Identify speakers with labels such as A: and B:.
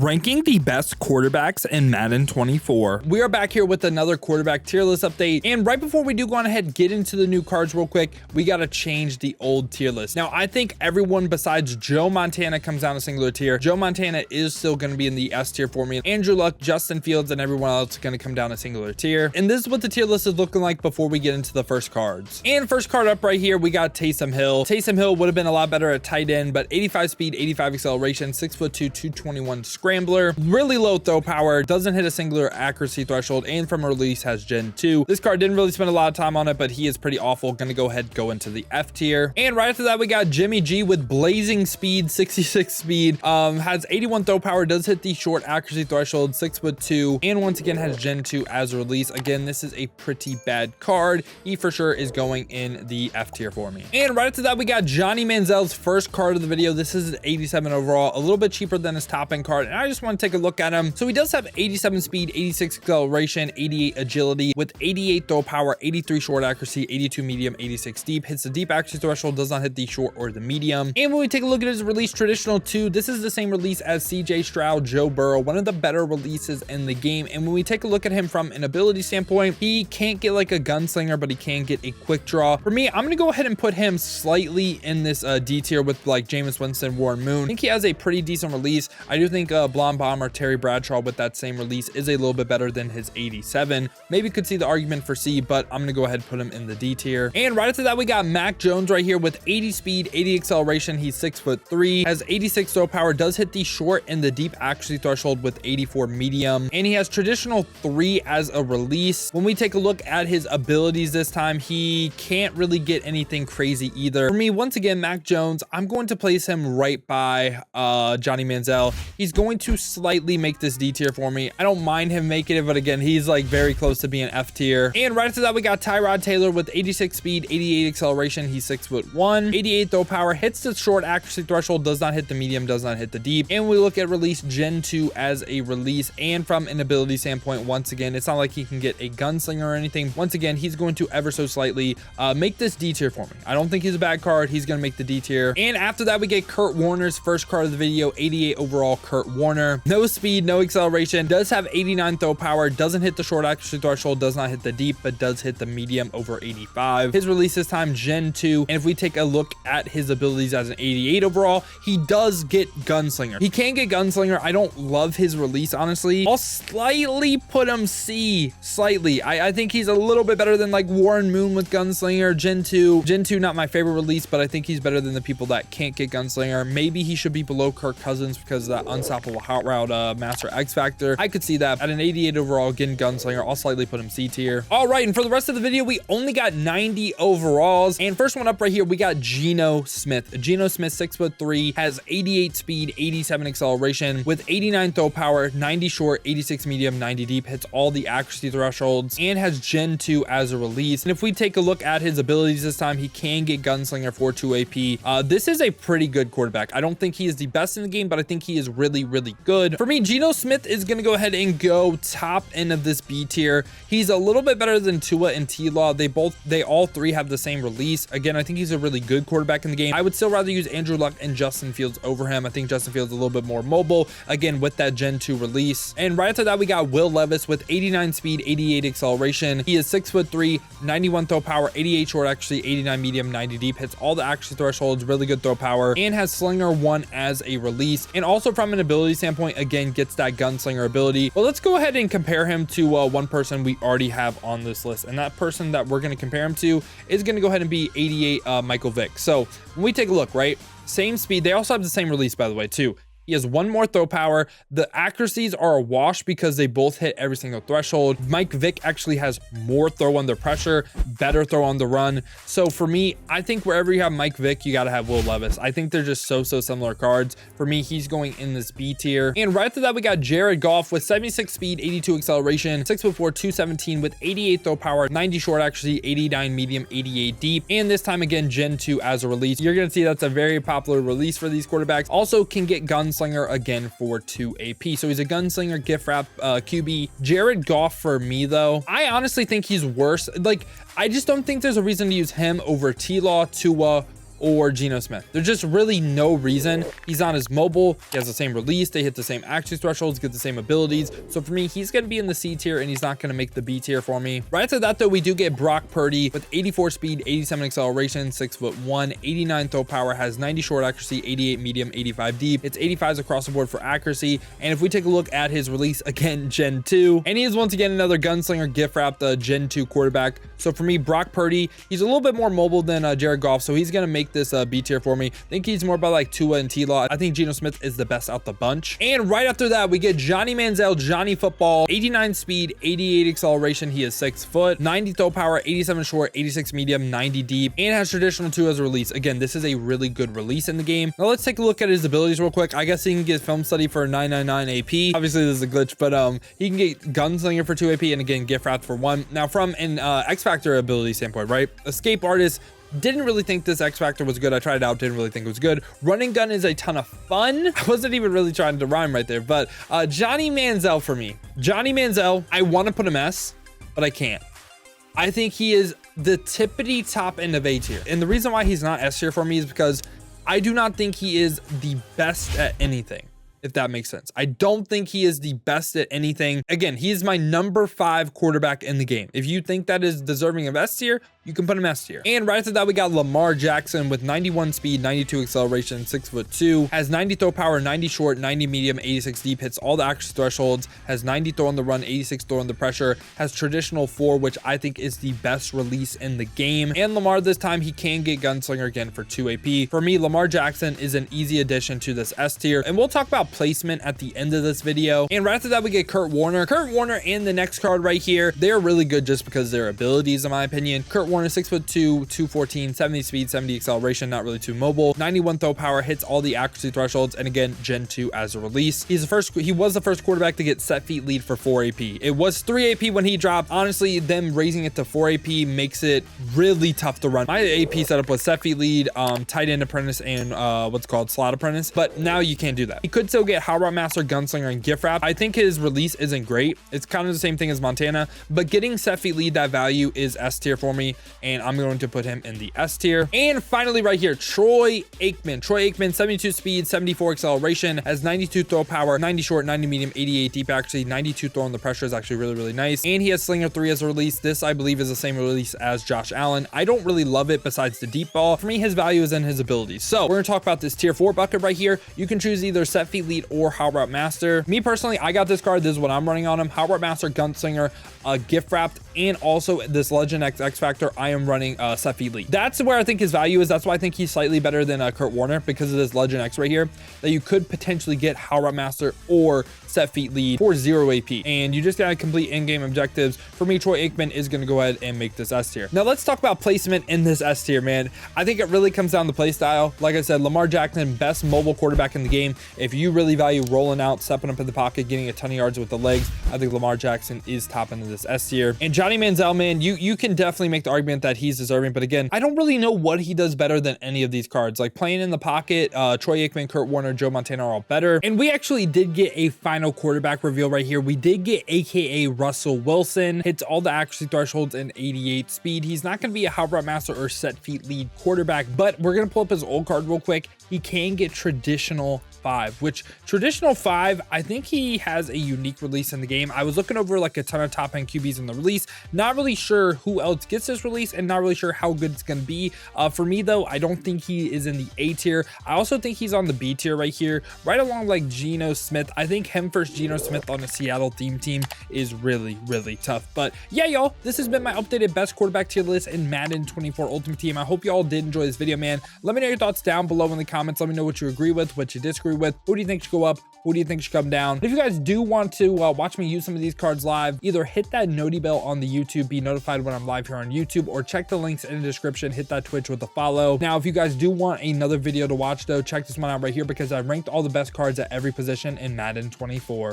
A: ranking the best quarterbacks in Madden 24. We are back here with another quarterback tier list update. And right before we do go on ahead, get into the new cards real quick, we got to change the old tier list. Now, I think everyone besides Joe Montana comes down a singular tier. Joe Montana is still going to be in the S tier for me. Andrew Luck, Justin Fields, and everyone else is going to come down a singular tier. And this is what the tier list is looking like before we get into the first cards. And first card up right here, we got Taysom Hill. Taysom Hill would have been a lot better at tight end, but 85 speed, 85 acceleration, 6'2", 221 scrambler, really low throw power, doesn't hit a singular accuracy threshold, and from release has Gen 2. This card didn't really spend a lot of time on it, but he is pretty awful. Gonna go ahead, go into the F tier. And right after that, we got Jimmy G with blazing speed, 66 speed, has 81 throw power, does hit the short accuracy threshold, 6'2", and once again has Gen 2 as a release. Again, this is a pretty bad card. He for sure is going in the F tier for me. And right after that, we got Johnny Manziel's first card of the video. This is an 87 overall, a little bit cheaper than his top end card, and I just want to take a look at him. So he does have 87 speed, 86 acceleration, 88 agility with 88 throw power, 83 short accuracy, 82 medium, 86 deep, hits the deep accuracy threshold, does not hit the short or the medium. And when we take a look at his release, traditional 2, this is the same release as CJ Stroud, Joe Burrow, one of the better releases in the game. And when we take a look at him from an ability standpoint, he can't get like a gunslinger, but he can get a quick draw. For me, I'm gonna go ahead and put him slightly in this D tier with like Jameis, Winston, Warren Moon. I think he has a pretty decent release. I do think Blonde Bomb or Terry Bradshaw with that same release is a little bit better than his 87. Maybe could see the argument for C, but I'm gonna go ahead and put him in the D tier. And right after that, we got Mac Jones right here with 80 speed, 80 acceleration. He's 6'3", has 86 throw power, does hit the short and the deep accuracy threshold with 84 medium, and he has traditional 3 as a release. When we take a look at his abilities this time, he can't really get anything crazy either. For me, once again, Mac Jones, I'm going to place him right by Johnny Manziel. He's going to slightly make this D tier for me. I don't mind him making it, but again, he's like very close to being F tier. And right after that, we got Tyrod Taylor with 86 speed, 88 acceleration. He's 6'1", 88 throw power, hits the short accuracy threshold, does not hit the medium, does not hit the deep. And we look at release Gen 2 as a release. And from an ability standpoint, once again, it's not like he can get a gunslinger or anything. Once again, he's going to ever so slightly make this D tier for me. I don't think he's a bad card. He's going to make the D tier. And after that, we get Kurt Warner's first card of the video, 88 overall Kurt Warner. No speed, no acceleration, does have 89 throw power, doesn't hit the short accuracy threshold, does not hit the deep, but does hit the medium over 85. His release this time, Gen 2. And if we take a look at his abilities as an 88 overall, he does get gunslinger. He can get gunslinger. I don't love his release, honestly. I'll slightly put him C, slightly. I think he's a little bit better than like Warren Moon with gunslinger. Gen 2, not my favorite release, but I think he's better than the people that can't get gunslinger. Maybe he should be below Kirk Cousins because of that unstoppable hot route master X factor. I could see that. At an 88 overall, getting gunslinger, I'll slightly put him C tier. All right, and for the rest of the video, we only got 90 overalls. And first one up right here, we got Geno Smith. Geno Smith, 6'3", has 88 speed, 87 acceleration with 89 throw power, 90 short, 86 medium, 90 deep, hits all the accuracy thresholds, and has Gen 2 as a release. And if we take a look at his abilities this time, he can get gunslinger for 2 AP. This is a pretty good quarterback. I don't think he is the best in the game, but I think he is really, really good. For me, Geno Smith is going to go ahead and go top end of this B tier. He's a little bit better than Tua and T-Law. They all three have the same release. Again, I think he's a really good quarterback in the game. I would still rather use Andrew Luck and Justin Fields over him. I think Justin Fields is a little bit more mobile, again, with that Gen 2 release. And right after that, we got Will Levis with 89 speed, 88 acceleration. He is 6'3", 91 throw power, 88 short accuracy, 89 medium, 90 deep, hits all the accuracy thresholds, really good throw power, and has Slinger 1 as a release. And also from an ability standpoint, again, gets that gunslinger ability. But let's go ahead and compare him to one person we already have on this list. And that person that we're going to compare him to is going to go ahead and be 88 Michael Vick. So when we take a look, right, same speed. They also have the same release, by the way, too. He has one more throw power. The accuracies are a wash because they both hit every single threshold. Mike Vick actually has more throw under pressure, better throw on the run. So for me, I think wherever you have Mike Vick, you got to have Will Levis. I think they're just so similar cards. For me, he's going in this B tier. And right after that, we got Jared Goff with 76 speed, 82 acceleration, 6'4", 217 with 88 throw power, 90 short accuracy, 89 medium, 88 deep. And this time again, Gen 2 as a release. You're going to see that's a very popular release for these quarterbacks. Also can get gunslinger again for 2 AP. So he's a gunslinger gift wrap QB. Jared Goff for me though, I honestly think he's worse. Like, I just don't think there's a reason to use him over T-Law, Tua, or Geno Smith. There's just really no reason. He's not as mobile. He has the same release. They hit the same accuracy thresholds, get the same abilities. So for me, he's going to be in the C tier and he's not going to make the B tier for me. Right after that, though, we do get Brock Purdy with 84 speed, 87 acceleration, 6'1", 89 throw power, has 90 short accuracy, 88 medium, 85 deep. It's 85s across the board for accuracy. And if we take a look at his release, again, Gen 2, and he is once again another gunslinger gift wrapped Gen 2 quarterback. So for me, Brock Purdy, he's a little bit more mobile than Jared Goff, so he's going to make this B tier for me. I think he's more about like Tua and T-Law. I think Geno Smith is the best out the bunch. And right after that, we get Johnny Manziel, Johnny Football, 89 speed, 88 acceleration. He is 6 foot, 90 throw power, 87 short, 86 medium, 90 deep, and has traditional 2 as a release. Again, this is a really good release in the game. Now let's take a look at his abilities real quick. I guess he can get film study for 999 AP. Obviously, this is a glitch, but he can get gunslinger for 2 AP and again, gift wrapped for 1. Now from an X Factor ability standpoint, right? Escape artist. Didn't really think this X Factor was good. I tried it out, didn't really think it was good. Running gun is a ton of fun. I wasn't even really trying to rhyme right there, but Johnny Manziel for me. Johnny Manziel, I want to put him S, but I can't. I think he is the tippity top end of A tier. And the reason why he's not S tier for me is because I do not think he is the best at anything, if that makes sense. I don't think he is the best at anything. Again, he is my number 5 quarterback in the game. If you think that is deserving of S tier, you can put him S tier. And right after that, we got Lamar Jackson with 91 speed, 92 acceleration, 6'2", has 90 throw power, 90 short, 90 medium, 86 deep, hits all the accuracy thresholds, has 90 throw on the run, 86 throw on the pressure, has traditional 4, which I think is the best release in the game. And Lamar this time, he can get gunslinger again for 2 AP. For me, Lamar Jackson is an easy addition to this S tier. And we'll talk about placement at the end of this video. And right after that, we get Kurt Warner. Kurt Warner and the next card right here, they're really good just because their abilities, in my opinion. Kurt Warner, 6'2", 214, 70 speed, 70 acceleration, not really too mobile, 91 throw power, hits all the accuracy thresholds, and again, Gen 2 as a release. He was the first quarterback to get set feet lead for 4 AP. It was 3 AP when he dropped. Honestly, them raising it to 4 AP makes it really tough to run. My AP setup was set feet lead, tight end apprentice, and what's called slot apprentice, but now you can't do that. He could still get How Route Master, Gunslinger, and gift wrap. I think his release isn't great. It's kind of the same thing as Montana, but getting set feet lead, that value is S tier for me, and I'm going to put him in the S tier. And finally right here, Troy Aikman. Troy Aikman, 72 speed, 74 acceleration, has 92 throw power, 90 short, 90 medium, 88 deep accuracy, 92 throw on the pressure is actually really, really nice. And he has Slinger 3 as a release. This, I believe, is the same release as Josh Allen. I don't really love it besides the deep ball. For me, his value is in his abilities. So we're going to talk about this tier 4 bucket right here. You can choose either set feet lead or How Route Master. Me personally, I got this card. This is what I'm running on him. How Route Master, Gunslinger, gift wrapped, and also this Legend X Factor. I am running set feet lead. That's where I think his value is. That's why I think he's slightly better than Kurt Warner, because of this Legend X right here, that you could potentially get How Route Master or set feet lead for 0 AP, and you just gotta complete in-game objectives. For me, Troy Aikman is gonna go ahead and make this S tier. Now let's talk about placement in this S tier, man. I think it really comes down to play style. Like I said, Lamar Jackson, best mobile quarterback in the game. If you really value rolling out, stepping up in the pocket, getting a ton of yards with the legs, I think Lamar Jackson is top into this S tier. And Johnny Manziel, man, you can definitely make the argument that he's deserving, but again, I don't really know what he does better than any of these cards. Like playing in the pocket, Troy Aikman, Kurt Warner, Joe Montana are all better. And we actually did get a final quarterback reveal right here. We did get AKA Russell Wilson, hits all the accuracy thresholds and 88 speed. He's not going to be a How Route Master or set feet lead quarterback, but we're going to pull up his old card real quick. He can get traditional 5, which traditional 5, I think he has a unique release in the game. I was looking over like a ton of top end QBs in the release, not really sure who else gets this release and not really sure how good it's going to be. For me though, I don't think he is in the A tier. I also think he's on the B tier right here, right along like Geno Smith. I think him versus Geno Smith on a Seattle theme team is really, really tough. But yeah, y'all, this has been my updated best quarterback tier list in Madden 24 Ultimate Team. I hope y'all did enjoy this video, man. Let me know your thoughts down below in the comments. Let me know what you agree with, what you disagree with. Who do you think should go up? Who do you think should come down? If you guys do want to watch me use some of these cards live, either hit that noti bell on the YouTube, be notified when I'm live here on YouTube, or check the links in the description, hit that Twitch with a follow. Now, if you guys do want another video to watch though, check this one out right here because I ranked all the best cards at every position in Madden 24.